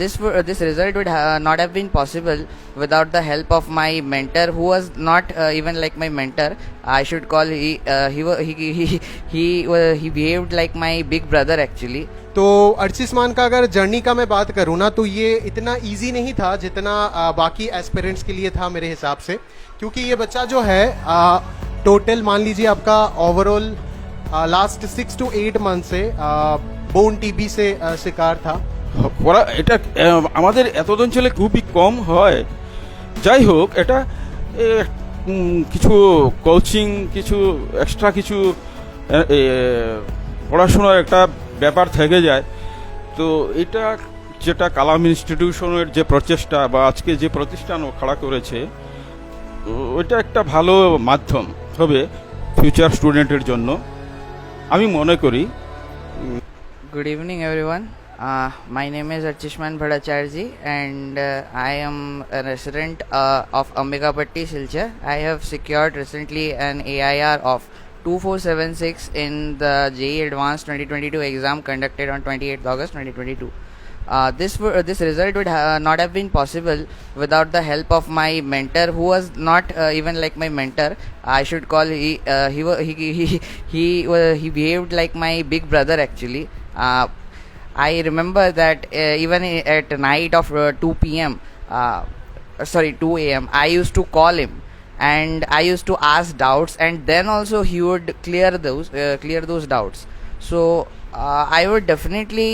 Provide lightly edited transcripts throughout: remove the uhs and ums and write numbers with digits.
this result would not have been possible without the help of my mentor, who was not even like my mentor. I should call he behaved like my big brother actually. तो अर्चिस्मान का अगर journey का मैं बात करूँ ना, तो ये इतना इजी नहीं था जितना बाकी एस्पिरेंट्स के लिए था मेरे हिसाब से, क्योंकि ये बच्चा जो है टोटल मान लीजिए आपका ओवरऑल लास्ट 6 to 8 मंथ से बोन टीबी से शिकार था। ওরা এটা আমাদের এত অঞ্চলে খুবই কম হয়। যাই হোক, এটা কিছু কোচিং, কিছু এক্সট্রা কিছু পড়াশোনার একটা ব্যাপার থেকে যায়। তো এটা যেটা কালাম ইনস্টিটিউশনের যে প্রচেষ্টা বা আজকে যে প্রতিষ্ঠান ও খাড়া করেছে, ওইটা একটা ভালো মাধ্যম হবে ফিউচার স্টুডেন্টের জন্য আমি মনে করি। Good evening, everyone. My name is Archishman Bhattacharya and I am a resident of Ambikapatti, Silchar. I have secured recently an AIR of 2476 in the JEE Advanced 2022 exam conducted on 28th August 2022. This result would not have been possible without the help of my mentor, who was not even like my mentor. I should call he behaved like my big brother actually. I remember that even at night of 2 p.m. 2 a.m. I used to call him and I used to ask doubts, and then also he would clear those doubts. So I would definitely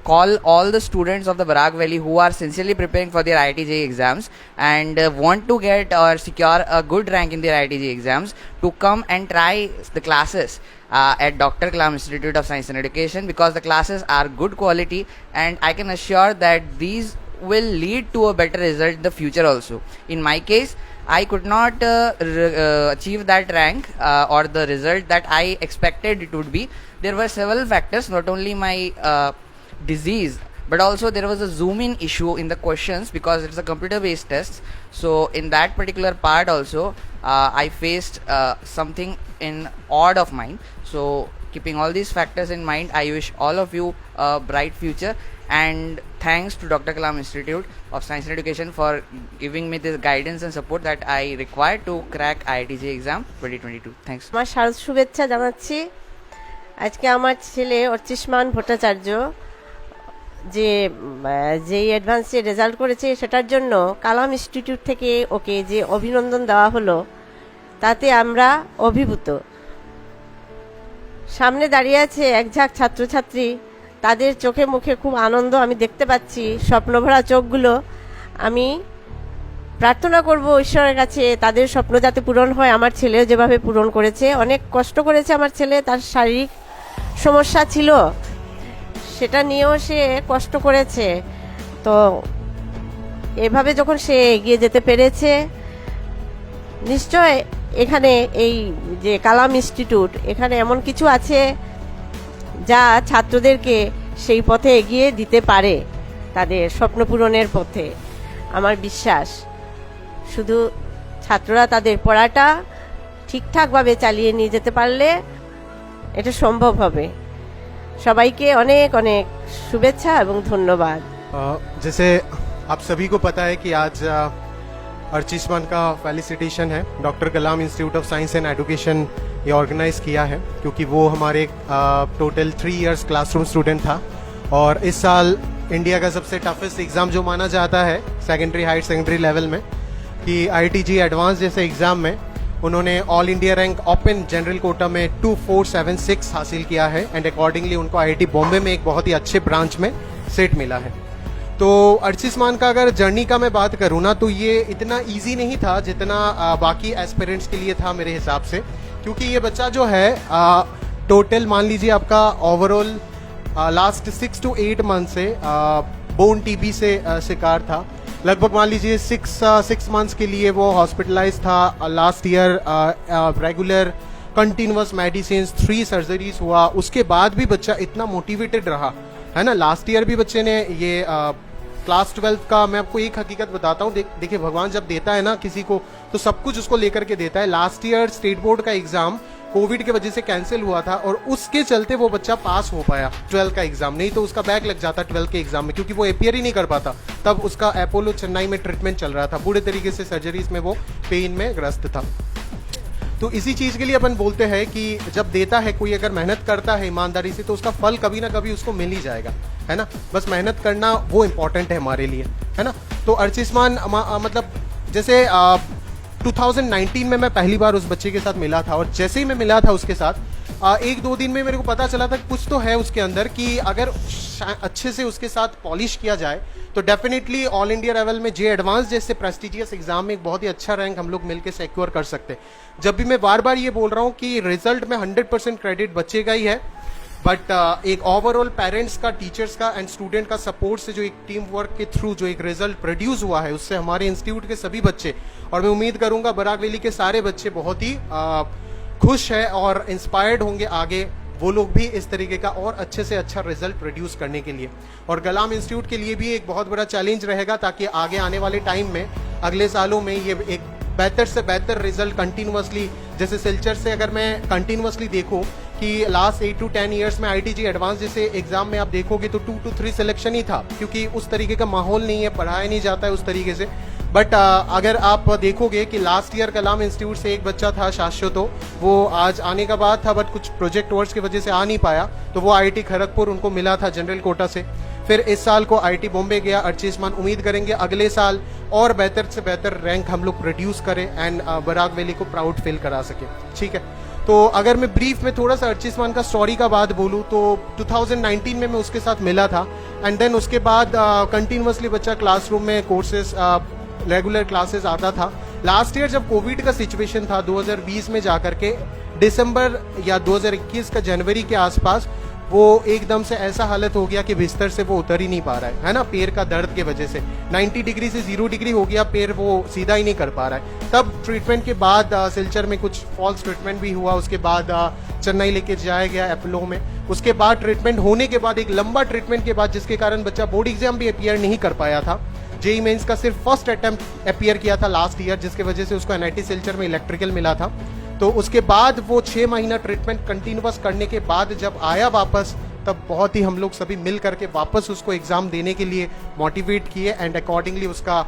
call all the students of the Barak Valley who are sincerely preparing for their IIT JEE exams and want to get or secure a good rank in their IIT JEE exams to come and try the classes at Dr. Kalam Institute of Science and Education, because the classes are good quality and I can assure that these will lead to a better result in the future also. In my case, I could not achieve that rank or the result that I expected it would be. There were several factors, not only my disease, but also there was a zoom in issue in the questions because it's a computer based test. So in that particular part also I faced something in odd of mine. So keeping all these factors in mind, I wish all of you a bright future, and thanks to Dr. Kalam Institute of Science and Education for giving me this guidance and support that I required to crack IIT JEE exam 2022. Thanks. আমার শারদ শুভেচ্ছা জানাচ্ছি। আজকে আমার ছেলে অর্চিষ্মান ভট্টাচার্য যে যেই অ্যাডভান্সে result করেছে, সেটার জন্য কালাম ইনস্টিটিউট থেকে ওকে যে অভিনন্দন দেওয়া হলো, তাতে আমরা অভিভূত। সামনে দাঁড়িয়ে আছে এক ঝাঁক ছাত্রছাত্রী, তাদের চোখে মুখে খুব আনন্দ আমি দেখতে পাচ্ছি, স্বপ্নভরা চোখগুলো। আমি প্রার্থনা করব ঈশ্বরের কাছে তাদের স্বপ্ন যাতে পূরণ হয়, আমার ছেলেও যেভাবে পূরণ করেছে। অনেক কষ্ট করেছে আমার ছেলে, তার শারীরিক সমস্যা ছিল, সেটা নিয়েও সে কষ্ট করেছে। তো এভাবে যখন সে এগিয়ে যেতে পেরেছে, নিশ্চয় এখানে এই যে কালাম ইনস্টিটিউট, এখানে এমন কিছু আছে যা ছাত্রদেরকে সেই পথে এগিয়ে দিতে পারে, তাদের স্বপ্ন পূরণের পথে। আমার বিশ্বাস শুধু ছাত্ররা তাদের পড়াটা ঠিকঠাকভাবে চালিয়ে নিয়ে যেতে পারলে এটা সম্ভব হবে। সবাইকে অনেক অনেক শুভেচ্ছা এবং ধন্যবাদ। जैसे आप सभी को पता है कि आज अर्चिस्मान का फेलिसिटेशन है। Doctor Kalam institute of science and education ये ऑर्गेनाइज किया है, क्योंकि वो हमारे टोटल 3 इयर्स क्लासरूम स्टूडेंट था और इस साल इंडिया का सबसे टफेस्ट एग्ज़ाम जो माना जाता है सेकेंडरी हायर सेकेंडरी लेवल में, कि IIT JEE एडवांस जैसे एग्ज़ाम में उन्होंने all India rank open general quota में 2476 हासिल किया है एंड अकॉर्डिंगली उनको IIT बॉम्बे में एक बहुत ही अच्छे ब्रांच में सीट मिला है। तो अर्चिस्मान का अगर जर्नी का मैं बात करूँ ना, तो ये इतना इजी नहीं था जितना बाकी एस्पिरेंट्स के लिए था मेरे हिसाब से, क्योंकि ये बच्चा जो है टोटल मान लीजिए आपका ओवरऑल लास्ट 6 to 8 मंथ से बोन टीबी से शिकार था। लगभग मान लीजिए 6 मंथ्स के लिए वो हॉस्पिटलाइज था। Last year regular continuous medicine 3 surgeries हुआ, उसके बाद भी बच्चा इतना मोटिवेटेड रहा है ना। लास्ट ईयर भी बच्चे ने ये क्लास 12 का, मैं आपको एक हकीकत बताता हूँ, देखिए भगवान जब देता है ना किसी को तो सब कुछ उसको लेकर के देता है। लास्ट ईयर स्टेट बोर्ड का एग्जाम कोविड के वजह से कैंसिल हुआ था और उसके चलते वो बच्चा पास हो पाया 12 का एग्जाम, नहीं तो उसका बैक लग जाता 12 के एग्जाम में, क्योंकि वो अपियर ही नहीं कर पाता। तब उसका अपोलो चेन्नई में ट्रीटमेंट चल रहा था, पूरे तरीके से सर्जरीज में वो पेन में ग्रस्त था। तो इसी चीज के लिए अपन बोलते हैं कि जब देता है कोई, अगर मेहनत करता है ईमानदारी से, तो उसका फल कभी ना कभी उसको मिल ही जाएगा, है ना। बस मेहनत करना वो इम्पोर्टेंट है हमारे लिए, है ना। तो अर्चिस्मान मतलब जैसे 2019 में मैं पहली बार उस बच्चे के साथ मिला था, और जैसे ही मैं मिला था उसके साथ 1-2 दिन में मेरे को पता चला था कि कुछ तो है उसके अंदर, कि अगर अच्छे से उसके साथ पॉलिश किया जाए तो डेफिनेटली ऑल इंडिया लेवल में जे एडवांस जैसे प्रेस्टिजियस एग्जाम में एक बहुत ही अच्छा रैंक हम लोग मिलकर सिक्योर कर सकते हैं। जब भी मैं बार बार ये बोल रहा हूँ कि रिजल्ट में 100% क्रेडिट बच्चे का ही है, बट एक ओवरऑल पेरेंट्स का, टीचर्स का एंड स्टूडेंट का सपोर्ट से जो एक टीम वर्क के थ्रू जो एक रिजल्ट प्रोड्यूस हुआ है, उससे हमारे इंस्टीट्यूट के सभी बच्चे, और मैं उम्मीद करूंगा बराक वैली के सारे बच्चे बहुत ही खुश है और इंस्पायर्ड होंगे आगे वो लोग भी इस तरीके का और अच्छे से अच्छा रिजल्ट प्रोड्यूस करने के लिए। और कलाम इंस्टीट्यूट के लिए भी एक बहुत बड़ा चैलेंज रहेगा, ताकि आगे आने वाले टाइम में, अगले सालों में ये एक बेहतर से बेहतर रिजल्ट कंटिन्यूअसली, जैसे सिलचर से अगर मैं कंटिन्यूअसली देखूं कि लास्ट 8 to 10 ईयर्स में IITG एडवांस जैसे एग्जाम में आप देखोगे तो 2 to 3 सिलेक्शन ही था, क्योंकि उस तरीके का माहौल नहीं है, पढ़ाया नहीं जाता है उस तरीके से। बट अगर आप देखोगे कि लास्ट ईयर कलाम इंस्टीट्यूट से एक बच्चा था शाश्वतो, वो आज आने का बाद था, बट कुछ प्रोजेक्ट वर्क्स की वजह से आ नहीं पाया, तो वो IIT खड़गपुर उनको मिला था जनरल कोटा से। फिर इस साल को IIT बॉम्बे गया अर्चिस्मान। उम्मीद करेंगे अगले साल और बेहतर से बेहतर रैंक हम लोग प्रोड्यूस करें एंड बराक वैली को प्राउड फील करा सके, ठीक है। तो अगर मैं ब्रीफ में थोड़ा सा अर्चिस्मान का स्टोरी का बात बोलूँ तो 2019 में मैं उसके साथ मिला था, एंड देन उसके बाद कंटिन्यूअसली बच्चा क्लासरूम में कोर्सेज, रेगुलर क्लासेस आता था। लास्ट ईयर जब कोविड का सिचुएशन था 2020 में जाकर के, दिसंबर या 2021 का जनवरी के आसपास, वो एकदम से ऐसा हालत हो गया कि बिस्तर से वो उतर ही नहीं पा रहा है ना, पैर का दर्द के वजह से 90 डिग्री से 0 डिग्री हो गया पैर, वो सीधा ही नहीं कर पा रहा है। तब ट्रीटमेंट के बाद सिलचर में कुछ फॉल्स ट्रीटमेंट भी हुआ, उसके बाद चेन्नई लेके जाया गया अपोलो में। उसके बाद ट्रीटमेंट होने के बाद, एक लंबा ट्रीटमेंट के बाद, जिसके कारण बच्चा बोर्ड एग्जाम भी अपियर नहीं कर पाया था, जेई मेंस का सिर्फ फर्स्ट अटेम्प्ट अपियर किया था लास्ट ईयर, जिसके वजह से उसको NIT सिलचर में इलेक्ट्रिकल मिला था। तो उसके बाद वो 6 महीना ट्रीटमेंट कंटिन्यूअस करने के बाद जब आया वापस, तब बहुत ही हम लोग सभी मिल करके वापस उसको एग्जाम देने के लिए मोटिवेट किए, एंड अकॉर्डिंगली उसका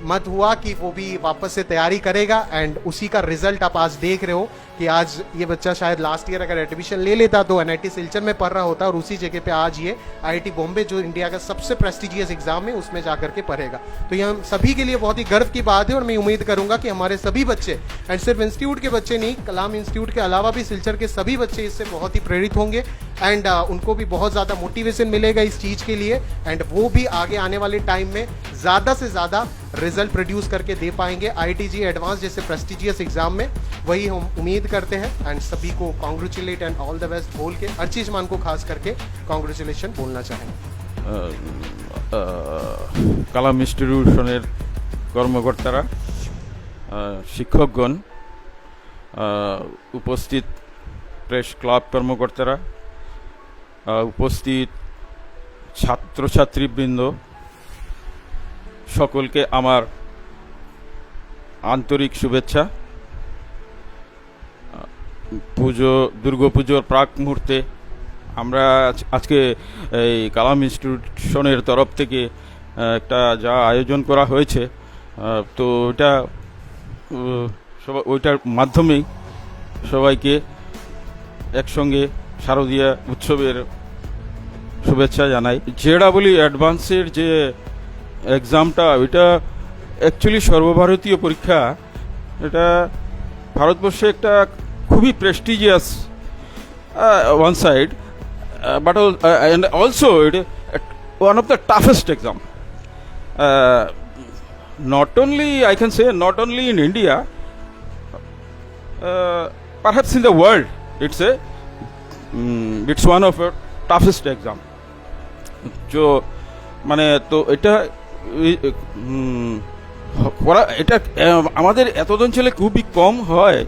मत हुआ कि वो भी वापस से तैयारी करेगा, एंड उसी का रिजल्ट आप आज देख रहे हो कि आज ये बच्चा शायद लास्ट ईयर अगर एडमिशन ले लेता तो NIT सिलचर में पढ़ रहा होता, और उसी जगह पे आज ये IIT बॉम्बे, जो इंडिया का सबसे प्रेस्टिजियस एग्जाम है, उसमें जाकर के पढ़ेगा। तो ये हम सभी के लिए बहुत ही गर्व की बात है, और मैं उम्मीद करूंगा कि हमारे सभी बच्चे, एंड सिर्फ इंस्टीट्यूट के बच्चे नहीं, कलाम इंस्टीट्यूट के अलावा भी सिलचर के सभी बच्चे इससे बहुत ही प्रेरित होंगे, एंड उनको भी बहुत ज्यादा मोटिवेशन मिलेगा इस चीज के लिए, एंड वो भी आगे आने वाले टाइम में ज्यादा से ज्यादा रिजल्ट प्रोड्यूस करके दे पाएंगे IITG एडवांस जैसे प्रेस्टिजियस एग्जाम में। वही हम उम्मीद करते हैं, एंड सभी को congratulate and all the best बोल के अर्चिस्मान को खास करके कॉन्ग्रेचुलेशन बोलना चाहेंगे। কালাম ইনস্টিটিউশনের কর্মকর্তারা, শিক্ষকগণ, উপস্থিত প্রেস ক্লাব কর্মকর্তারা, উপস্থিত ছাত্রছাত্রীবৃন্দ, সকলকে আমার আন্তরিক শুভেচ্ছা। দুর্গাপুজোর প্রাক মুহূর্তে আমরা আজকে এই কালাম ইনস্টিটিউশনের তরফ থেকে একটা যা আয়োজন করা হয়েছে, তো ওইটার মাধ্যমেই সবাইকে একসঙ্গে শারদীয়া উৎসবের শুভেচ্ছা জানাই। JEE অ্যাডভান্সের যে এক্সামটা, ওইটা অ্যাকচুয়ালি সর্বভারতীয় পরীক্ষা। এটা ভারতবর্ষে একটা খুবই prestigious one side, but and also it one of the toughest exam, not only I can say not only in India, perhaps in the world. It's one of the toughest exam. जो মানে তো এটা এটা আমাদের এতজন ছেলে খুবই কম হয়।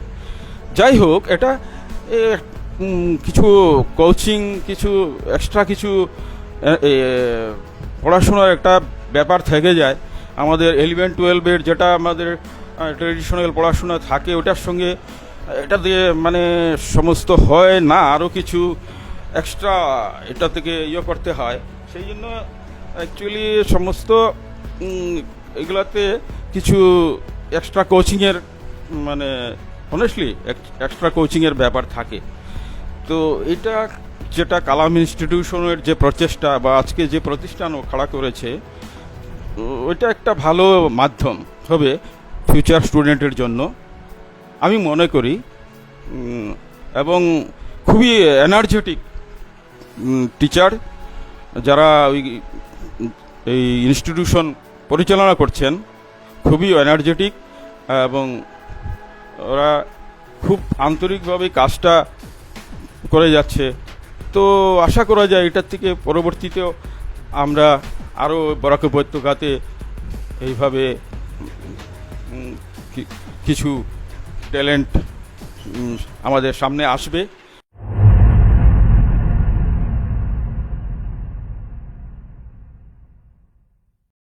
যাই হোক, এটা কিছু কোচিং, কিছু এক্সট্রা কিছু পড়াশোনার একটা ব্যাপার থেকে যায়। আমাদের 11-12 যেটা আমাদের ট্রেডিশনাল পড়াশোনা থাকে, ওটার সঙ্গে এটা দিয়ে মানে সমস্ত হয় না, আরও কিছু এক্সট্রা এটা থেকে করতে হয়। সেই জন্য অ্যাকচুয়ালি সমস্ত এগুলাতে কিছু এক্সট্রা কোচিংয়ের মানে অনেস্টলি এক্সট্রা কোচিংয়ের ব্যাপার থাকে। তো এটা যেটা কালাম ইনস্টিটিউশনের যে প্রচেষ্টা বা আজকে যে প্রতিষ্ঠান ও খাড়া করেছে, ওইটা একটা ভালো মাধ্যম হবে ফিউচার স্টুডেন্টের জন্য আমি মনে করি। এবং খুবই এনার্জেটিক টিচার যারা এই ইনস্টিটিউশন পরিচালনা করছেন, খুবই এনার্জেটিক এবং ওরা খুব আন্তরিকভাবে কাজটা করে যাচ্ছে। তো আশা করা যায় এটার থেকে পরবর্তীতেও আমরা আরও বরাক উপত্যকাতে এইভাবে কিছু ট্যালেন্ট আমাদের সামনে আসবে।